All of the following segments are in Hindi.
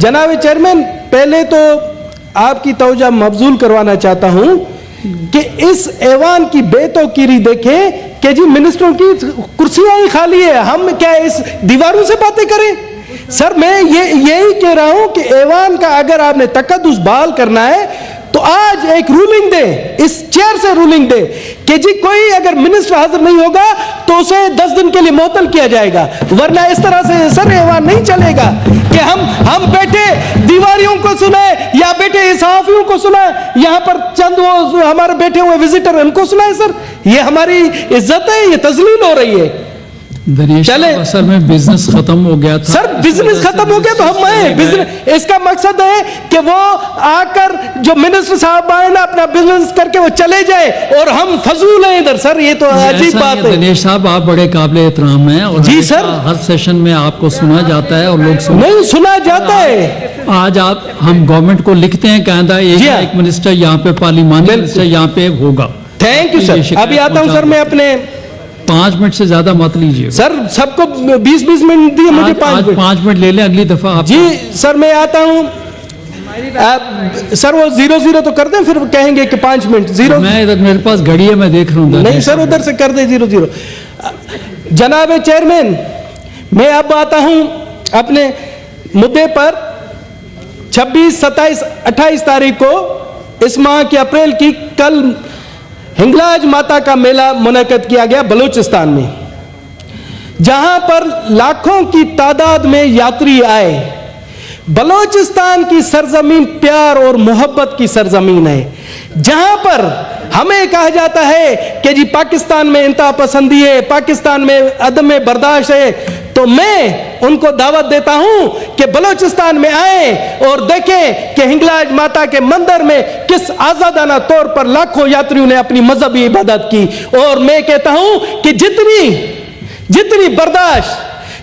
जनाब चेयरमैन, पहले तो आपकी तवज्जो मबजूल करवाना चाहता हूं कि इस ऐवान की बेतौकीरी देखें कि जी मिनिस्टरों की कुर्सियां ही खाली है, हम क्या इस दीवारों से बातें करें? सर मैं यही कह रहा हूं कि ऐवान का अगर आपने तकद्दुस बहाल करना है तो आज एक रूलिंग दे, इस चेयर से रूलिंग दे कि जी कोई अगर मिनिस्टर हाजिर नहीं होगा तो उसे 10 दिन के लिए मुअत्तल किया जाएगा, वरना इस तरह से सर ऐवान नहीं चलेगा कि हम बैठे दीवारियों को सुनाए या बैठे सहाफियों को सुनाए, यहां पर चंद वो हमारे बैठे हुए विजिटर उनको सुनाए। सर ये हमारी इज्जत है, ये तजलील हो रही है। चले असल में बिजनेस खत्म हो गया था। सर बिजनेस खत्म हो गया तो हम आए बिजनेस, इसका मकसद है कि वो आकर जो मिनिस्टर साहब आए ना अपना बिजनेस करके वो चले जाए और हम फजूल हैं इधर। सर ये तो अजीब बात है। दिनेश साहब आप बड़े काबिल एहतराम हैं और जी सर, हर सेशन में आपको सुना जाता है और लोग नहीं सुना जाता है। आज आप हम गवर्नमेंट को लिखते हैं कहता है एक मिनिस्टर यहाँ पे पार्लिमानी मिनिस्टर यहाँ पे होगा। Thank you sir. अभी आता हूँ सर, मैं अपने 5 मिनट से ज्यादा मत लीजिए सर, सबको 20-20 मिनट दिए, मुझे 5 मिनट ले लें अगली दफा आप। जी सर मैं आता हूँ। सर वो 0-0 तो कर दें, फिर कहेंगे कि 5 मिनट 0। मैं इधर मेरे पास घड़ी है, मैं देख रहा हूँ। नहीं सर उधर से कर दे 0-0। जनाब चेयरमैन, मैं अब आता हूँ अपने मुद्दे पर। 26, 27, 28 तारीख को इस माह की अप्रैल की कल हिंगलाज माता का मेला मुनक्कद किया गया बलूचिस्तान में, जहां पर लाखों की तादाद में यात्री आए। बलूचिस्तान की सरजमीन प्यार और मोहब्बत की सरजमीन है, जहां पर हमें कहा जाता है कि जी पाकिस्तान में इंतहा पसंदी है, पाकिस्तान में अदम बर्दाश्त है। तो मैं उनको दावत देता हूं कि बलूचिस्तान में आए और देखें कि हिंगलाज माता के मंदिर में किस आजादाना तौर पर लाखों यात्रियों ने अपनी मजहबी इबादत की। और मैं कहता हूं कि जितनी बर्दाश्त,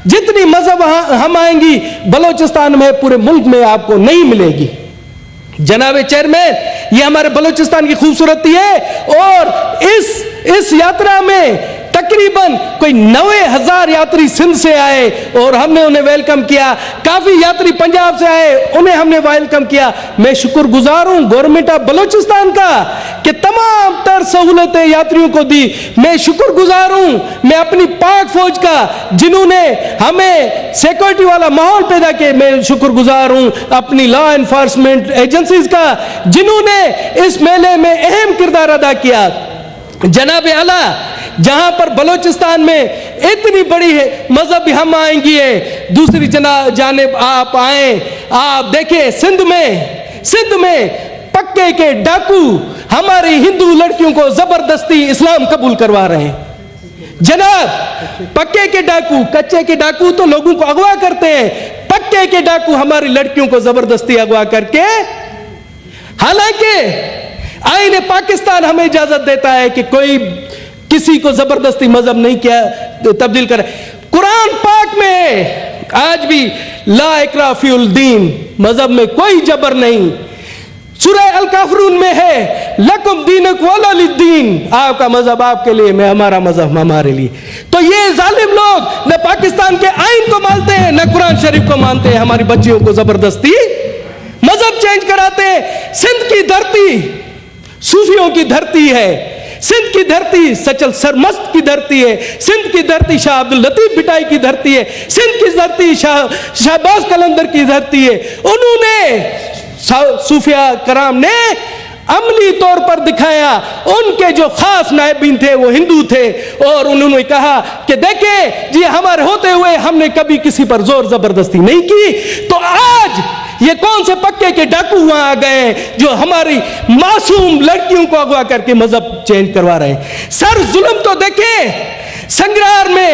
जितनी मजहब हम आएंगी बलूचिस्तान में, पूरे मुल्क में आपको नहीं मिलेगी। जनाब चेयरमैन, ये हमारे बलूचिस्तान की खूबसूरती है। और इस यात्रा में तकरीबन कोई 90,000 यात्री सिंध से आए और हमने उन्हें वेलकम किया। काफी यात्री पंजाब से आए, उन्हें हमने वेलकम किया। मैं शुक्रगुजार हूं गवर्नमेंट ऑफ बलूचिस्तान का कि तमाम तर सहूलतें यात्रियों को दी। मैं शुक्रगुजार हूं मैं अपनी पाक फौज का, जिन्होंने हमें सिक्योरिटी वाला माहौल पैदा किया। मैं शुक्रगुजार हूं अपनी लॉ एनफोर्समेंट एजेंसीज का, जिन्होंने इस मेले में अहम किरदार अदा किया। जनाब आला, जहां पर बलूचिस्तान में इतनी बड़ी है मजहब हम आएंगी है, दूसरी जानिब आप आए, आप देखें सिंध में पक्के के डाकू हमारी हिंदू लड़कियों को जबरदस्ती इस्लाम कबूल करवा रहे हैं। जनाब पक्के के डाकू, कच्चे के डाकू तो लोगों को अगवा करते हैं, पक्के के डाकू हमारी लड़कियों को जबरदस्ती अगवा करके, हालांकि आईने पाकिस्तान हमें इजाजत देता है कि कोई किसी को जबरदस्ती मजहब नहीं किया तब्दील करे। कुरान पाक में आज भी ला इकराह फील दीन, मजहब में कोई जबर नहीं। सूरह अल काफरून में है लकुम दीनुकुम वलिद्दीन, आपका मजहब आपके लिए, मैं हमारा मजहब हमारे लिए। तो ये जालिम लोग न पाकिस्तान के आइन को मानते हैं न कुरान शरीफ को मानते हैं, हमारी बच्चियों को जबरदस्ती मजहब चेंज कराते हैं। सिंध की धरती सूफियों की धरती है, सिंध की धरती सचल सरमस्त की धरती है, सिंध की धरती शाह अब्दुल लतीफ बिटाई की धरती है, सिंध की धरती शाहबाज कलंदर की धरती है। उन्होंने सूफिया कराम ने अमली तौर पर दिखाया, उनके जो खास नायबीन थे वो हिंदू थे और उन्होंने कहा कि देखें जी हमारे होते हुए हमने कभी किसी पर जोर जबरदस्ती नहीं की। तो आज ये कौन से पक्के के डाकू वहां आ गए जो हमारी मासूम लड़कियों को अगवा करके मजहब चेंज करवा रहे हैं। सर जुल्म तो देखें, संग्रार में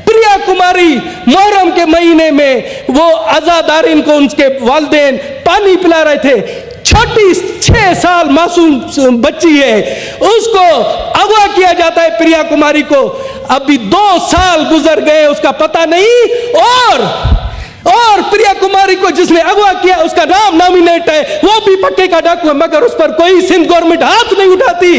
प्रिया कुमारी मुहर्रम के महीने में वो आजादारिन को उनके वालिदैन पानी पिला रहे थे। छोटी 6 साल मासूम बच्ची है, उसको अगवा किया जाता है प्रिया कुमारी को। अभी 2 साल गुजर गए, उसका पता नहीं। और प्रिया कुमारी को जिसने अगवा किया उसका नाम नॉमिनेट है, वो भी पक्के का डाकू है, मगर उस पर कोई सिंध गवर्नमेंट हाथ नहीं उठाती।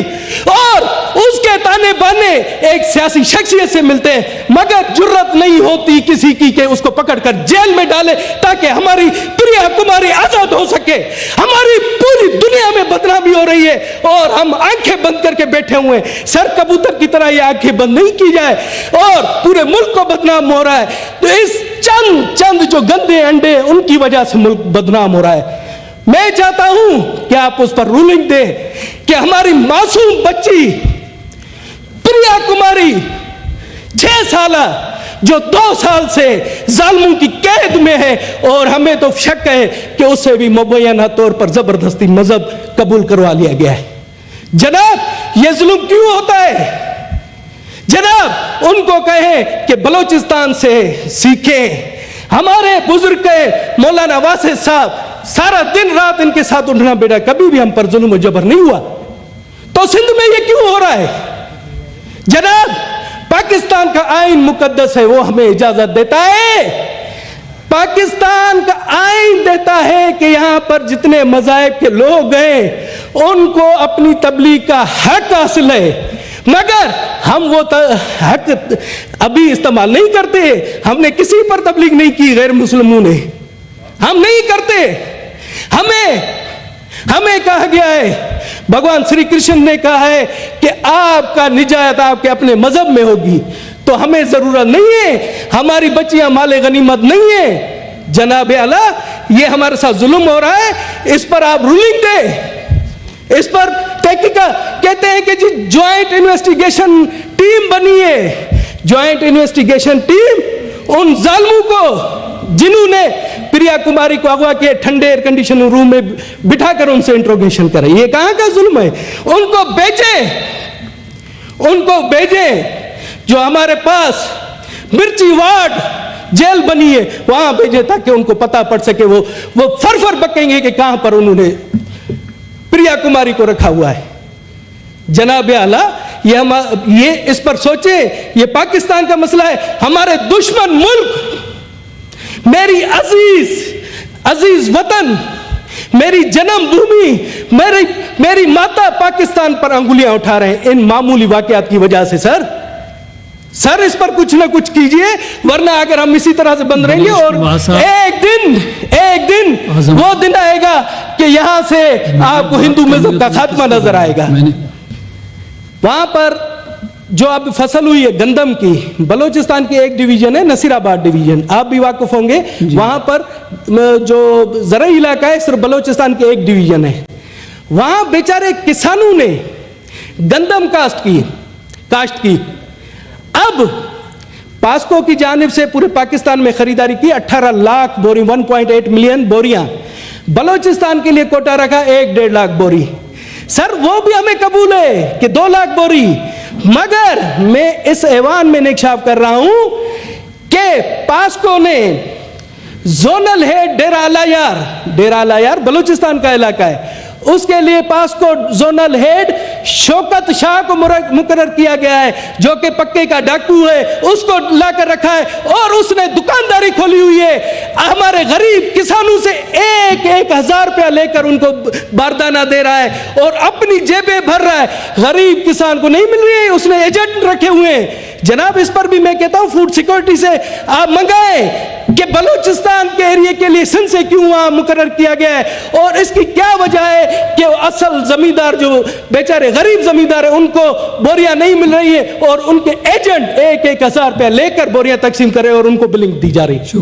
और उसके ताने ताने बाने एक सियासी शख्सियत से मिलते हैं, मगर जुर्रत नहीं होती किसी की के उसको पकड़कर जेल में डाले ताकि हमारी प्रिया कुमारी आजाद हो सके। हमारी पूरी दुनिया में बदनामी हो रही है और हम आंखें बंद करके बैठे हुए हैं। सर, कबूतर की तरह ये आंखें बंद नहीं की जाए और पूरे मुल्क को बदनाम हो रहा है। तो इस चंद जो गंदे अंडे उनकी वजह से मुल्क बदनाम हो रहा है। मैं चाहता हूं कि आप उस पर रूलिंग दें कि हमारी मासूम बच्ची प्रिया कुमारी 6 साल जो 2 साल से जालिमों की कैद में है और हमें तो शक है कि उससे भी मुबैना तौर पर जबरदस्ती मजहब कबूल करवा लिया गया है। जनाब, यह जुल्म क्यों होता है? जनाब, उनको कहें कि बलोचिस्तान से सीखें। हमारे बुजुर्ग के मौलाना वासिद साहब सारा दिन रात इनके साथ उठना बेटा, कभी भी हम पर जुल्म और जबर नहीं हुआ। तो सिंध में ये क्यों हो रहा है? जनाब, पाकिस्तान का आईन मुकद्दस है, वो हमें इजाजत देता है। पाकिस्तान का आईन देता है कि यहां पर जितने मज़ाहिब के लोग हैं उनको अपनी तबलीग का हक हासिल है, मगर हम वो हक अभी इस्तेमाल नहीं करते। हमने किसी पर तबलीग नहीं की, गैर मुस्लिमों ने, हम नहीं करते। हमें कहा गया है, भगवान श्री कृष्ण ने कहा है कि आपका निजात आपके अपने मजहब में होगी, तो हमें जरूरत नहीं है, हमारी बच्चियां माले गनीमत नहीं है। जनाब आला, ये हमारे साथ जुल्म हो रहा है, इस पर आप रूलिंग दें, इस पर तहकीकात। कहते हैं कि जी ज्वाइंट इन्वेस्टिगेशन टीम बनी है। ज्वाइंट इन्वेस्टिगेशन टीम उन जालिमों को जिन्होंने प्रिया कुमारी को अगवा किया ठंडे एयर कंडीशन रूम में बिठाकर उनसे इंट्रोगेशन करे, ये कहां का जुल्म है? उनको भेजें जो हमारे पास मिर्ची वार्ड जेल बनी है वहां भेजें ताकि उनको पता पड़ सके। वो फर बकेंगे कि कहां पर उन्होंने प्रिया कुमारी को रखा हुआ है। जनाब आला, ये इस पर सोचे, ये पाकिस्तान का मसला है। हमारे दुश्मन मुल्क, मेरी अजीज वतन, मेरी जन्मभूमि, मेरी माता पाकिस्तान पर अंगुलियां उठा रहे हैं इन मामूली वाकयात की वजह से। सर, इस पर कुछ ना कुछ कीजिए, वरना अगर हम इसी तरह से बंद रहेंगे और एक दिन वो दिन आएगा कि यहां से आपको हिंदू मजहब का खात्मा नजर आएगा। वहां पर जो अब फसल हुई है गंदम की, बलोचिस्तान की एक डिवीजन है नसीराबाद डिवीजन, आप भी वाकिफ होंगे। वहां पर जो ज़राई इलाका है सिर्फ बलोचिस्तान के एक डिवीजन है। वहां बेचारे किसानों ने गंदम काश्त की। अब पास्को की जानिब से पूरे पाकिस्तान में खरीदारी की 18 लाख बोरी, 1.8 मिलियन बोरियां। बलोचिस्तान के लिए कोटा रखा 1-1.5 लाख बोरी। सर, वो भी हमें कबूल है कि 2 लाख बोरी, मगर मैं इस ऐवान में इंकशाफ कर रहा हूं कि पास्को ने जोनल हेड डेरा अलायार बलूचिस्तान का इलाका है, उसके लिए POCSO zonal head Shaukat Shah को मुकर्रर किया गया है, जो कि पक्के का डाकू है, उसको लाकर रखा है और उसने दुकानदारी खोली हुई है। हमारे गरीब किसानों से 1,000 रुपया लेकर उनको बारदाना दे रहा है और अपनी जेबें भर रहा है। गरीब किसान को नहीं मिल रही है, उसने एजेंट रखे हुए हैं। जनाब, इस पर भी मैं कहता हूं फूड सिक्योरिटी से आप मंगाएं कि बलूचिस्तान के एरिया के लिए सिंध से क्यों वहां मुकर्रर किया गया है और इसकी क्या वजह है कि असल जमींदार जो बेचारे गरीब जमींदार है उनको बोरियां नहीं मिल रही है और उनके एजेंट 1,000 रुपया लेकर बोरियां तकसीम करे और उनको बिलिंग दी जा रही है।